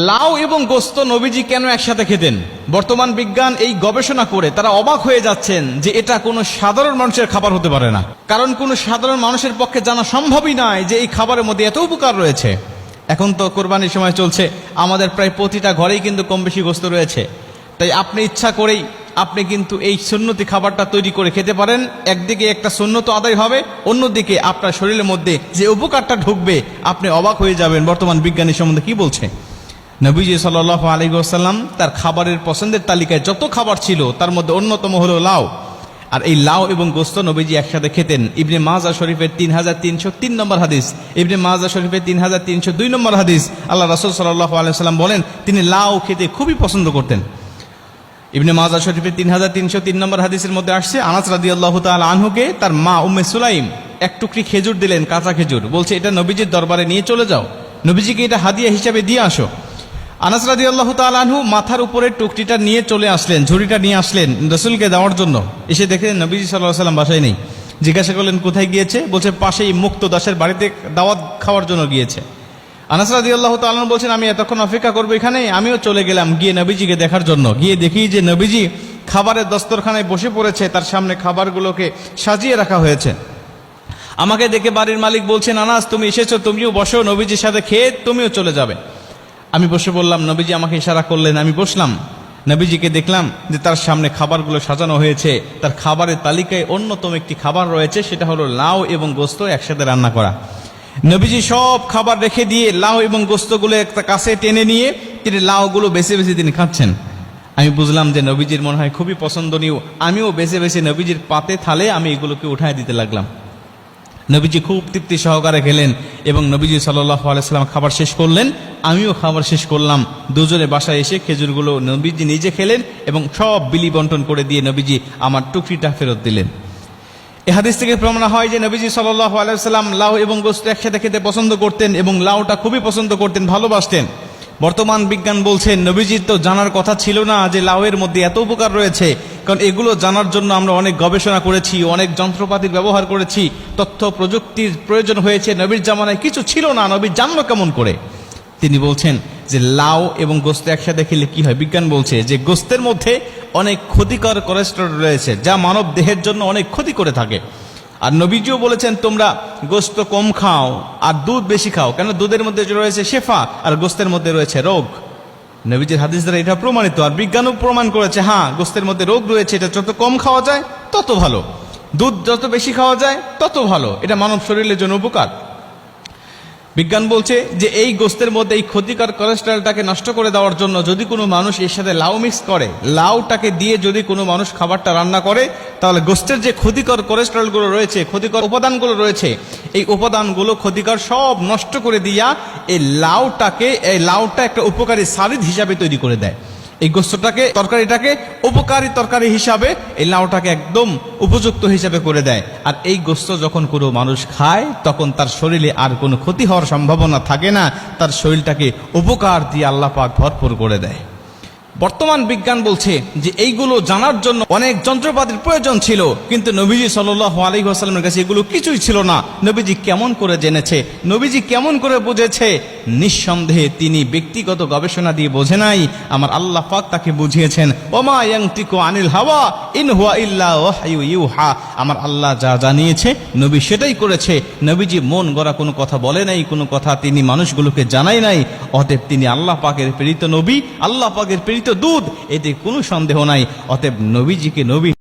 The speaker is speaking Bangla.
লাউ এবং গোস্ত নবীজি কেন একসাথে খেতেন? বর্তমান বিজ্ঞান এই গবেষণা করে তারা অবাক হয়ে যাচ্ছেন যে এটা কোনো সাধারণ মানুষের খাবার হতে পারে না। কারণ কোনো সাধারণ মানুষের পক্ষে জানা সম্ভবই নয় যে এই খাবারের মধ্যে এত উপকার রয়েছে। এখন তো কোরবানির সময় চলছে, আমাদের প্রায় প্রতিটা ঘরেই কিন্তু কম বেশি গোস্ত রয়েছে। তাই আপনি ইচ্ছা করেই আপনি কিন্তু এই সুন্নতি খাবারটা তৈরি করে খেতে পারেন। একদিকে একটা সুন্নত আদায় হবে, অন্যদিকে আপনার শরীরের মধ্যে যে উপকারটা ঢুকবে আপনি অবাক হয়ে যাবেন বর্তমান বিজ্ঞানী সম্বন্ধে কি বলছে। নবীজি সাল্লাল্লাহু আলাইহি ওয়াসাল্লাম তার খাবারের পছন্দের তালিকায় যত খাবার ছিল তার মধ্যে অন্যতম হলো লাউ। আর এই লাউ এবং গোস্ত নবীজি একসাথে খেতেন। ইবনে মাজাহ শরীফের 3303 নম্বর হাদিস, ইবনে মাজাহ শরীফের 3302 নম্বর হাদিস, আল্লাহ রাসূল সাল্লাল্লাহু আলাইহি ওয়াসাল্লাম বলেন তিনি লাউ খেতে খুবই পছন্দ করতেন। ইবনে মাজাহ শরীফের 3303 নম্বর হাদিসের মধ্যে আসছে, আনাস রাদিয়াল্লাহু তাআলা আনহুকে তার মা উম্মে সুলাইম এক টুকরি খেজুর দিলেন, কাঁচা খেজুর, বলছে এটা নবীজির দরবারে নিয়ে চলে যাও, নবীজিকে এটা হাদিয়া হিসাবে দিয়ে আসো। আনাস রাদিয়াল্লাহু তাআলা আনহু মাথার উপরে টুকরিটা নিয়ে চলে আসলেন, ঝুড়িটা নিয়ে আসলেন রাসূলকে দেওয়ার জন্য। এসে দেখে নবীজি সাল্লাল্লাহু আলাইহি ওয়াসাল্লাম বাসায় নেই। জিজ্ঞাসা করলেন কোথায় গিয়েছে? বলছে পাশেই মুক্ত দাসের বাড়িতে দাওয়াত খাওয়ার জন্য গিয়েছে। আনাস রাদিয়াল্লাহু তাআলা আনহু বলছেন আমি এতক্ষণ অপেক্ষা করবো এখানে, আমিও চলে গেলাম গিয়ে নবীজিকে দেখার জন্য। গিয়ে দেখি যে নবীজি খাবারের দস্তরখানায় বসে পড়েছে, তার সামনে খাবারগুলোকে সাজিয়ে রাখা হয়েছে। আমাকে দেখে বাড়ির মালিক বলছেন আনাস তুমি এসেছো, তুমিও বসো, নবীজির সাথে খেয়ে তুমিও চলে যাবে। আমি বসে বললাম, নবীজি আমাকে ইশারা করলেন, আমি বসলাম। নবীজিকে দেখলাম যে তার সামনে খাবারগুলো সাজানো হয়েছে, তার খাবারের তালিকায় অন্যতম একটি খাবার রয়েছে, সেটা হলো লাউ এবং গোস্ত একসাথে রান্না করা। নবীজি সব খাবার রেখে দিয়ে লাউ এবং গোস্তগুলো একটা কাছে টেনে নিয়ে তিনি লাউগুলো বেছে বেছে তিনি খাচ্ছেন। আমি বুঝলাম যে নবীজির মনে হয় খুবই পছন্দনীয়। আমিও বেছে বেছে নবীজির পাতে থালে আমি এগুলোকে উঠায় দিতে লাগলাম। নবীজি খুব তৃপ্তি সহকারে খেলেন এবং নবীজি সাল্লাল্লাহু আলাইহি ওয়াসাল্লাম খাবার শেষ করলেন, আমিও খাবার শেষ করলাম। দুজনে বাসায় এসে খেজুরগুলো নবীজি নিজে খেলেন এবং সব বিলি বন্টন করে দিয়ে নবীজি আমার টুকরিটা ফেরত দিলেন। এই হাদিস থেকে প্রমাণ হয় যে নবীজি সাল্লাল্লাহু আলাইহি ওয়াসাল্লাম লাউ এবং গোশত একসাথে খেতে পছন্দ করতেন এবং লাউটা খুবই পছন্দ করতেন, ভালোবাসতেন। বর্তমান বিজ্ঞান বলছেন নবীজির তো জানার কথা ছিল না যে লাউয়ের মধ্যে এত উপকার রয়েছে, কারণ এগুলো জানার জন্য আমরা অনেক গবেষণা করেছি, অনেক যন্ত্রপাতির ব্যবহার করেছি, তথ্য প্রযুক্তির প্রয়োজন হয়েছে। নবীর জামানায় কিছু ছিল না, নবী জানলো কেমন করে? তিনি বলছেন যে লাউ এবং গোশত একসাথে খেলে কি হয়। বিজ্ঞান বলছে যে গোশতের মধ্যে অনেক ক্ষতিকর কোলেস্টেরল রয়েছে যা মানব দেহের জন্য অনেক ক্ষতি করে থাকে। আর নবীজিও বলেছেন তোমরা গোশত কম খাও আর দুধ বেশি খাও, কেন দুধের মধ্যে রয়েছে শেফা আর গোশতের মধ্যে রয়েছে রোগ। নবীজির হাদিস দ্বারা এটা প্রমাণিত। আর বিজ্ঞানও প্রমাণ করেছে হ্যাঁ গোশতের মধ্যে রোগ রয়েছে, এটা যত কম খাওয়া যায় তত ভালো, দুধ যত বেশি খাওয়া যায় তত ভালো, এটা মানব শরীরের জন্য উপকার। বিজ্ঞান বলছে যে এই গোশতের মধ্যে এই ক্ষতিকর কোলেস্টেরলটাকে নষ্ট করে দেওয়ার জন্য যদি কোনো মানুষ এর সাথে লাউ মিক্স করে, লাউটাকে দিয়ে যদি কোনো মানুষ খাবারটা রান্না করে, তাহলে গোশতের যে ক্ষতিকর কোলেস্টেরলগুলো রয়েছে, ক্ষতিকর উপাদানগুলো রয়েছে, এই উপাদানগুলো ক্ষতিকর সব নষ্ট করে দিয়া এই লাউটা একটা উপকারী সারিদ হিসাবে তৈরি করে দেয়। এই গোশতটাকে তরকারিটাকে উপকারী তরকারি হিসাবে এই লাউটাকে একদম উপযুক্ত হিসাবে করে দেয়। আর এই গোশত যখন কোনো মানুষ খায় তখন তার শরীরে আর কোনো ক্ষতি হওয়ার সম্ভাবনা থাকে না, তার শরীরটাকে উপকার দিয়ে আল্লাহ পাক ভরপুর করে দেয়। বর্তমান বিজ্ঞান বলছে যে এইগুলো জানার জন্য অনেক যন্ত্রপাতির প্রয়োজন ছিল, কিন্তু নবীজি সাল্লাল্লাহু আলাইহি ওয়াসাল্লামের কাছে এগুলো কিছুই ছিল না। নবীজি কেমন করে জেনেছে, নবীজি কেমন করে বুঝেছে? নিঃসন্দেহে তিনি ব্যক্তিগত গবেষণা দিয়ে বোঝে নাই, আমার আল্লাহ পাক তাকে বুঝিয়েছেন। ওমা ইয়ানতিকু আনিল হাওয়া ইন হুয়া ইল্লা ওয়াহয়ু ইউহা। আমার আল্লাহ যা জানিয়েছে নবী সেটাই করেছে। নবীজি মন গড়া কোনো কথা বলে নাই, কোনো কথা তিনি মানুষগুলোকে জানাই নাই। অতএব তিনি আল্লাহ পাকের প্রেরিত নবী, আল্লাহ পাকের প্রেরিত দুধ, এতে কোনো সন্দেহ নাই। অতএব নবীজিকে নবী